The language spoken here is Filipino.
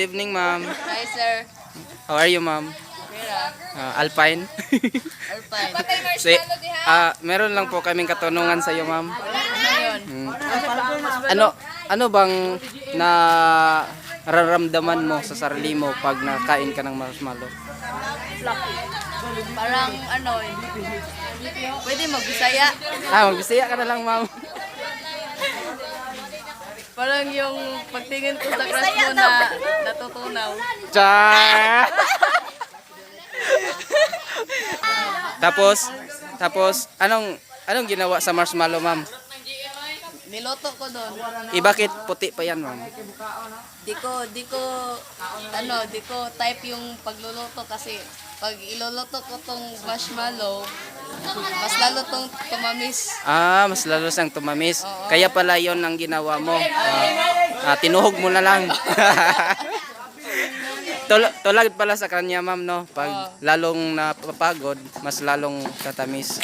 good evening, ma'am. Hi, sir. How are you, ma'am? Mira. Alpine. Alpine. Si, meron lang po kaming katanungan sa iyo, ma'am. Ano yun? Ano bang nararamdaman mo sa sarili mo pag nakain ka ng marshmallow? Parang ano eh. Pwede mag-Bisaya. Magbisaya ka na lang, ma'am. Parang yung pagtingin ko sa crush mo na natutunaw. Cha! tapos anong ginawa sa marshmallow, ma'am? Niloto ko doon. Bakit puti pa yan, ma'am? Di ko type yung pagluluto kasi pag iluluto ko tong marshmallow, mas lalo tong tumamis. Mas lalo siyang tumamis. Oo. Kaya pala yon ang ginawa mo. Tinuhog mo na lang. Tulad pala sa kanya, ma'am, no? Pag lalong napapagod, mas lalong tatamis.